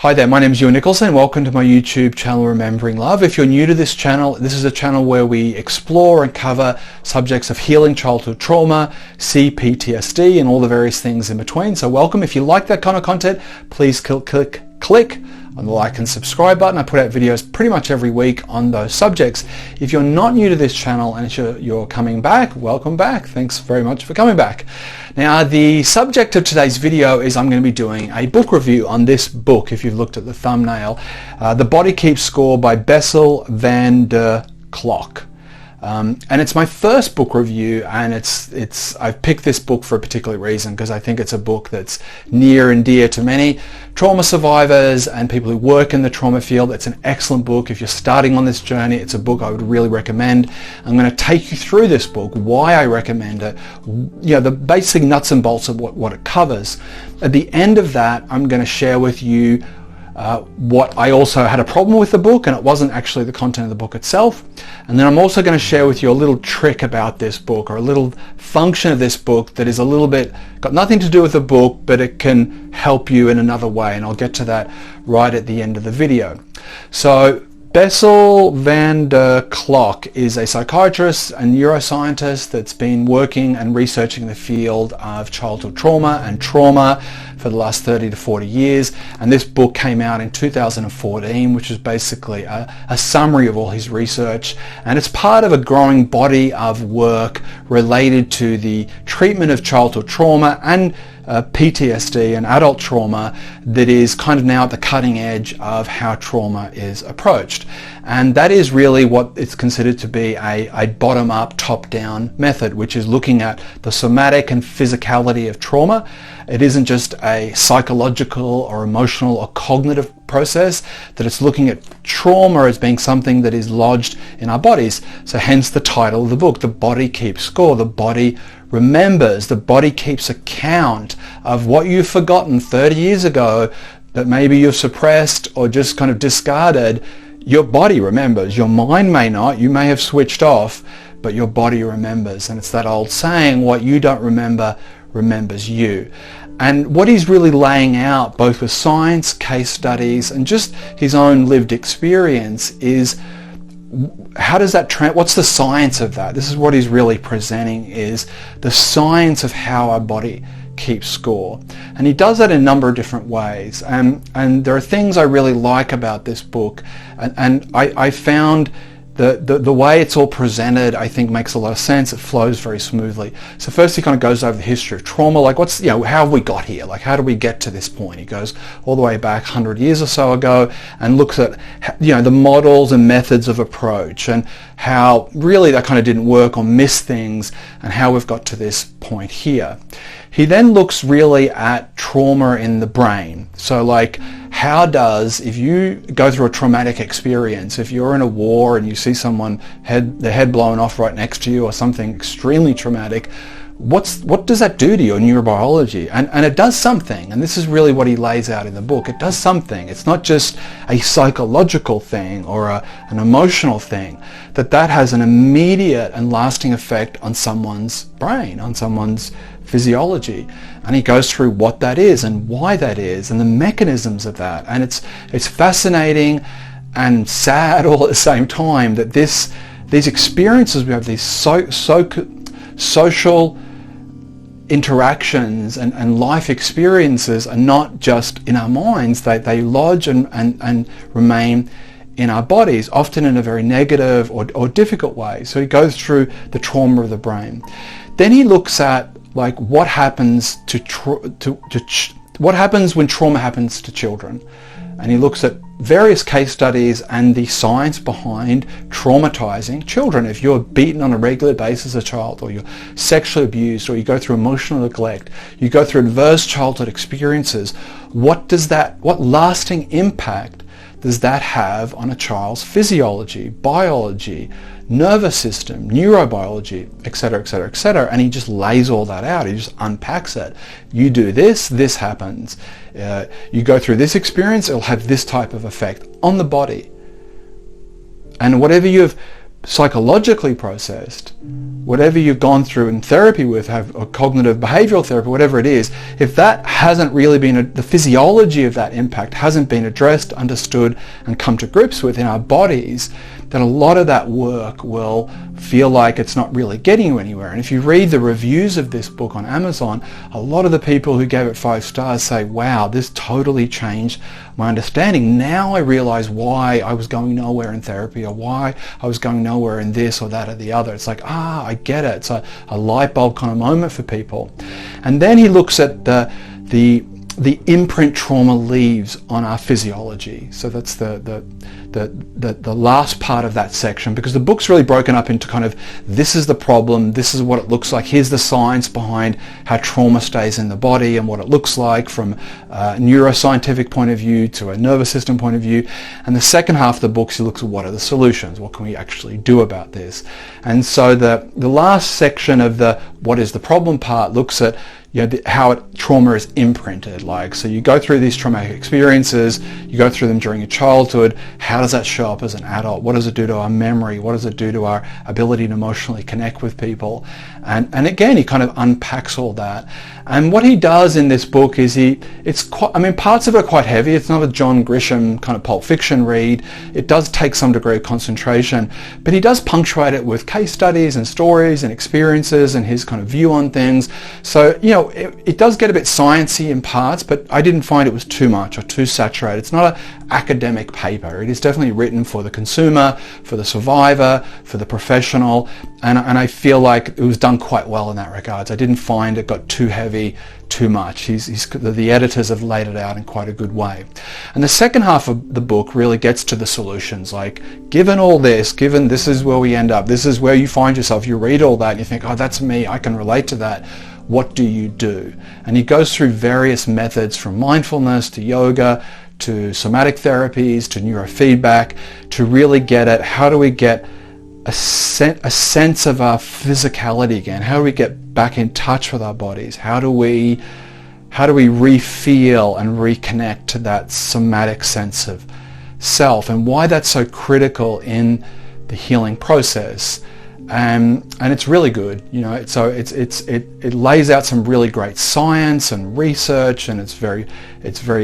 Hi there, my name is Ewan Nicholson. Welcome to my YouTube channel, Remembering Love. If you're new to this channel, this is a channel where we explore and cover subjects of healing childhood trauma, PTSD, and all the various things in between. So welcome. If you like that kind of content, please click on the like and subscribe button. I put out videos pretty much every week on those subjects. If you're not new to this channel and you're coming back, welcome back. Thanks very much for coming back. Now, the subject of today's video is I'm going to be doing a book review on this book. If you've looked at the thumbnail, The Body Keeps Score by Bessel van der Kolk. And it's my first book review, and I've picked this book for a particular reason because I think it's a book that's near and dear to many trauma survivors and people who work in the trauma field. It's an excellent book. If you're starting on this journey, it's a book I would really recommend. I'm going to take you through this book, why I recommend it, the basic nuts and bolts of what it covers. At the end of that, I'm going to share with you what I also had a problem with the book, and it wasn't actually the content of the book itself. And then I'm also going to share with you a little trick about this book, or a little function of this book that is a little bit got nothing to do with the book, but it can help you in another way, and I'll get to that right at the end of the video. So Bessel van der Kolk is a psychiatrist and neuroscientist that's been working and researching the field of childhood trauma and trauma for the last 30 to 40 years. And this book came out in 2014, which is basically a summary of all his research. And it's part of a growing body of work related to the treatment of childhood trauma and PTSD and adult trauma that is kind of now at the cutting edge of how trauma is approached. And that is really what it's considered to be a bottom-up, top-down method, which is looking at the somatic and physicality of trauma. It isn't just a psychological or emotional or cognitive process, that it's looking at trauma as being something that is lodged in our bodies. So hence the title of the book, The Body Keeps Score. The body remembers. The body keeps account of what you've forgotten 30 years ago that maybe you've suppressed or just kind of discarded. Your body remembers. Your mind may not. You may have switched off, but your body remembers. And it's that old saying, what you don't remember remembers you. And what he's really laying out, both with science, case studies, and just his own lived experience, is how does that what's the science of that? This is what he's really presenting, is the science of how our body keeps score. And he does that in a number of different ways. And there are things I really like about this book. And I found the way it's all presented, I think, makes a lot of sense. It flows very smoothly. So first he kind of goes over the history of trauma, like how have we got here? Like, how do we get to this point? He goes all the way back 100 years or so ago and looks at, the models and methods of approach and how really that kind of didn't work or missed things and how we've got to this point here. He then looks really at trauma in the brain. So like, how does, if you go through a traumatic experience, if you're in a war and you see someone their head blown off right next to you or something extremely traumatic, what does that do to your neurobiology? And it does something, and this is really what he lays out in the book. It does something. It's not just a psychological thing or an emotional thing, that has an immediate and lasting effect on someone's brain, on someone's physiology. And he goes through what that is and why that is and the mechanisms of that. And it's fascinating and sad all at the same time that these experiences we have, these social interactions and life experiences, are not just in our minds. They lodge and remain in our bodies, often in a very negative or difficult way. So he goes through the trauma of the brain. Then he looks at like what happens what happens when trauma happens to children, and he looks at various case studies and the science behind traumatizing children. If you're beaten on a regular basis as a child, or you're sexually abused, or you go through emotional neglect, you go through adverse childhood experiences, what lasting impact does that have on a child's physiology, biology, nervous system, neurobiology, etc., etc., etc. And he just lays all that out. He just unpacks it. You do this happens. You go through this experience, it'll have this type of effect on the body. And whatever you've psychologically processed, whatever you've gone through in therapy with, or cognitive behavioral therapy, whatever it is, if that hasn't really been, the physiology of that impact hasn't been addressed, understood, and come to grips with in our bodies, then a lot of that work will feel like it's not really getting you anywhere. And if you read the reviews of this book on Amazon, a lot of the people who gave it 5 stars say, wow, this totally changed my understanding. Now I realize why I was going nowhere in therapy, or why I was going nowhere in this or that or the other. It's like, I get it. It's a light bulb kind of moment for people. And then he looks at the imprint trauma leaves on our physiology. So that's the last part of that section, because the book's really broken up into kind of, this is the problem, this is what it looks like, here's the science behind how trauma stays in the body and what it looks like from a neuroscientific point of view to a nervous system point of view. And the second half of the book, he looks at what are the solutions, what can we actually do about this. And so the last section of the what is the problem part looks at how trauma is imprinted. So you go through these traumatic experiences, you go through them during your childhood. How does that show up as an adult? What does it do to our memory? What does it do to our ability to emotionally connect with people? And again, he kind of unpacks all that. And what he does in this book is parts of it are quite heavy. It's not a John Grisham kind of Pulp Fiction read. It does take some degree of concentration, but he does punctuate it with case studies and stories and experiences and his kind of view on things. So, it does get a bit sciencey in parts, but I didn't find it was too much or too saturated. It's not an academic paper. It is definitely written for the consumer, for the survivor, for the professional, and I feel like it was done quite well in that regards. I didn't find it got too heavy, too much. The editors have laid it out in quite a good way. And the second half of the book really gets to the solutions. Given all this, given this is where we end up, this is where you find yourself, you read all that and you think, oh, that's me, I can relate to that. What do you do? And he goes through various methods, from mindfulness to yoga to somatic therapies to neurofeedback, to really get at how do we get a sense of our physicality again? How do we get back in touch with our bodies? How do we re-feel and reconnect to that somatic sense of self, and why that's so critical in the healing process? And it's really good, so it lays out some really great science and research, and it's very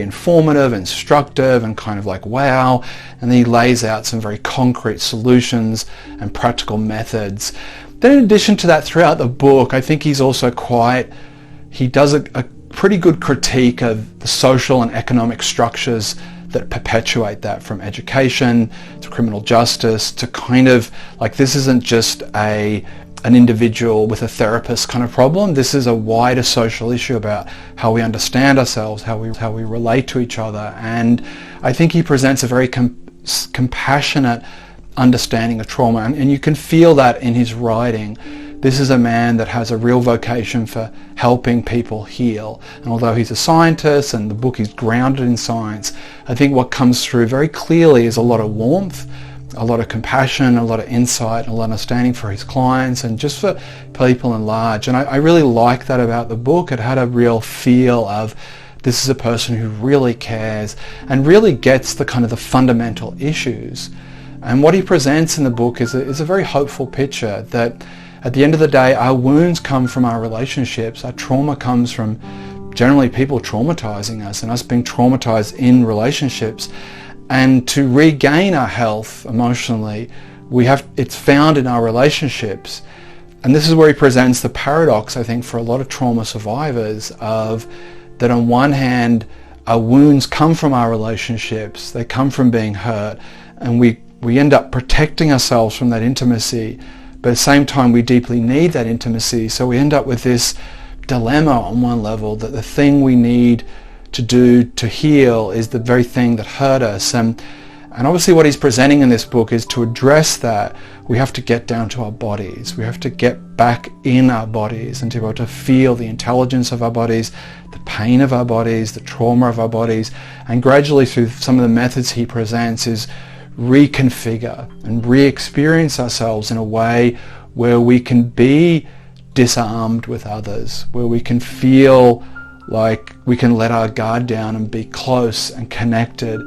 informative, instructive, and kind of like, wow. And then he lays out some very concrete solutions and practical methods. Then in addition to that, throughout the book, I think he does a pretty good critique of the social and economic structures that perpetuate that, from education to criminal justice to kind of like, this isn't just an individual with a therapist kind of problem. This is a wider social issue about how we understand ourselves, how we relate to each other. And I think he presents a very compassionate understanding of trauma, and you can feel that in his writing. This is a man that has a real vocation for helping people heal. And although he's a scientist and the book is grounded in science, I think what comes through very clearly is a lot of warmth, a lot of compassion, a lot of insight, and a lot of understanding for his clients and just for people in large. And I really like that about the book. It had a real feel of, this is a person who really cares and really gets the kind of the fundamental issues. And what he presents in the book is a very hopeful picture that at the end of the day, our wounds come from our relationships. Our trauma comes from generally people traumatizing us and us being traumatized in relationships. And to regain our health emotionally, it's found in our relationships. And this is where he presents the paradox, I think, for a lot of trauma survivors, of that on one hand, our wounds come from our relationships, they come from being hurt, and we end up protecting ourselves from that intimacy. But at the same time, we deeply need that intimacy. So we end up with this dilemma on one level, that the thing we need to do to heal is the very thing that hurt us. And obviously what he's presenting in this book is, to address that, we have to get down to our bodies. We have to get back in our bodies and to be able to feel the intelligence of our bodies, the pain of our bodies, the trauma of our bodies. And gradually, through some of the methods he presents, is reconfigure and re-experience ourselves in a way where we can be disarmed with others, where we can feel like we can let our guard down and be close and connected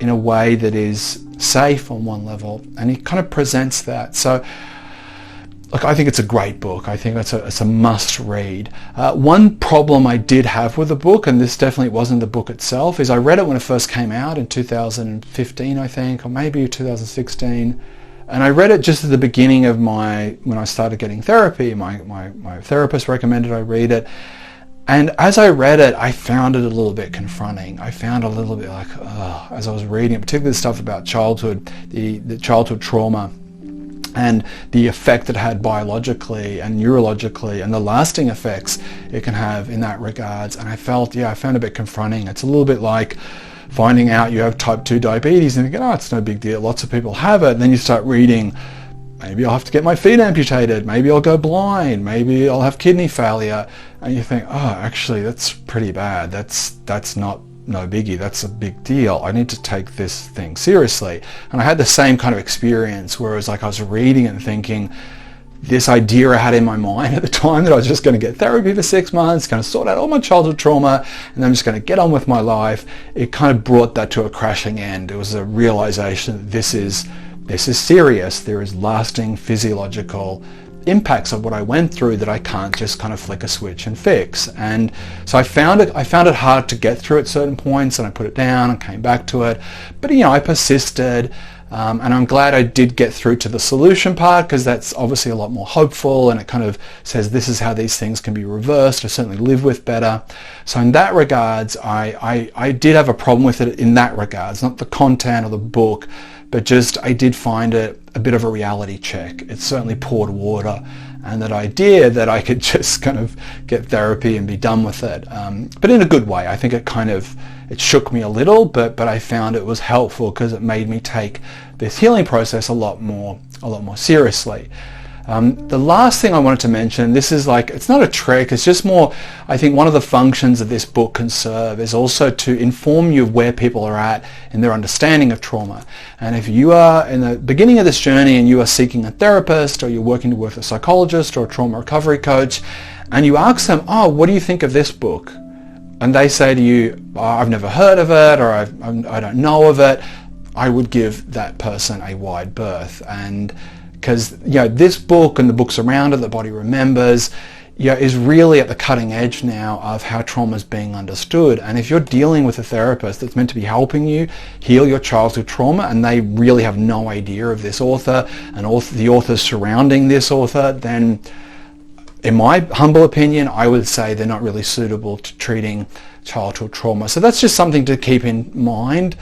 in a way that is safe on one level, and he kind of presents that. So look, I think it's a great book. I think it's a must read. One problem I did have with the book, and this definitely wasn't the book itself, is I read it when it first came out in 2015, I think, or maybe 2016. And I read it just at the beginning of when I started getting therapy. My therapist recommended I read it. And as I read it, I found it a little bit confronting. I found a little bit like, as I was reading it, particularly the stuff about childhood, the childhood trauma, and the effect it had biologically and neurologically, and the lasting effects it can have in that regards. And I found it a bit confronting. It's a little bit like finding out you have type 2 diabetes and thinking, oh, it's no big deal, lots of people have it. And then you start reading, maybe I'll have to get my feet amputated, maybe I'll go blind, maybe I'll have kidney failure. And you think, oh, actually, that's pretty bad. That's not no biggie. That's a big deal. I need to take this thing seriously. And I had the same kind of experience where it was like I was reading and thinking, this idea I had in my mind at the time that I was just going to get therapy for 6 months, going to sort out all my childhood trauma, and then I'm just going to get on with my life. It kind of brought that to a crashing end. It was a realization that this is serious. There is lasting physiological impacts of what I went through that I can't just kind of flick a switch and fix. And so I found it hard to get through at certain points, and I put it down and came back to it. But I persisted, and I'm glad I did get through to the solution part, because that's obviously a lot more hopeful, and it kind of says this is how these things can be reversed or certainly live with better. So in that regards, I did have a problem with it in that regards, not the content of the book, but just I did find it a bit of a reality check. It certainly poured water, and that idea that I could just kind of get therapy and be done with it, but in a good way. I think it shook me a little, but I found it was helpful because it made me take this healing process a lot more seriously. The last thing I wanted to mention, this is like, it's not a trick, it's just more, I think one of the functions that this book can serve is also to inform you of where people are at in their understanding of trauma. And if you are in the beginning of this journey and you are seeking a therapist, or you're working with a psychologist or a trauma recovery coach, and you ask them, oh, what do you think of this book? And they say to you, oh, I've never heard of it, or I don't know of it, I would give that person a wide berth. And because this book and the books around it, The Body Remembers, is really at the cutting edge now of how trauma is being understood. And if you're dealing with a therapist that's meant to be helping you heal your childhood trauma, and they really have no idea of this author and the authors surrounding this author, then in my humble opinion, I would say they're not really suitable to treating childhood trauma. So that's just something to keep in mind.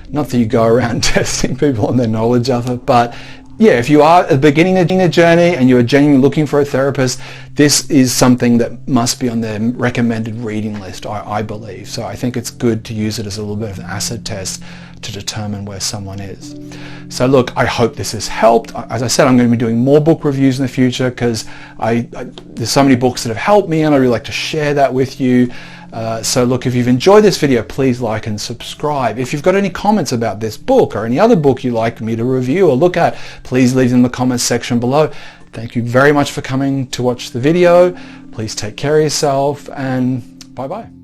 Not that you go around testing people on their knowledge of it, but yeah, if you are at the beginning of the journey and you are genuinely looking for a therapist, this is something that must be on their recommended reading list, I believe. So I think it's good to use it as a little bit of an acid test to determine where someone is. So look, I hope this has helped. As I said, I'm going to be doing more book reviews in the future, because there's so many books that have helped me, and I really like to share that with you. So look, if you've enjoyed this video, please like and subscribe. If you've got any comments about this book or any other book you'd like me to review or look at, please leave them in the comments section below. Thank you very much for coming to watch the video. Please take care of yourself, and bye-bye.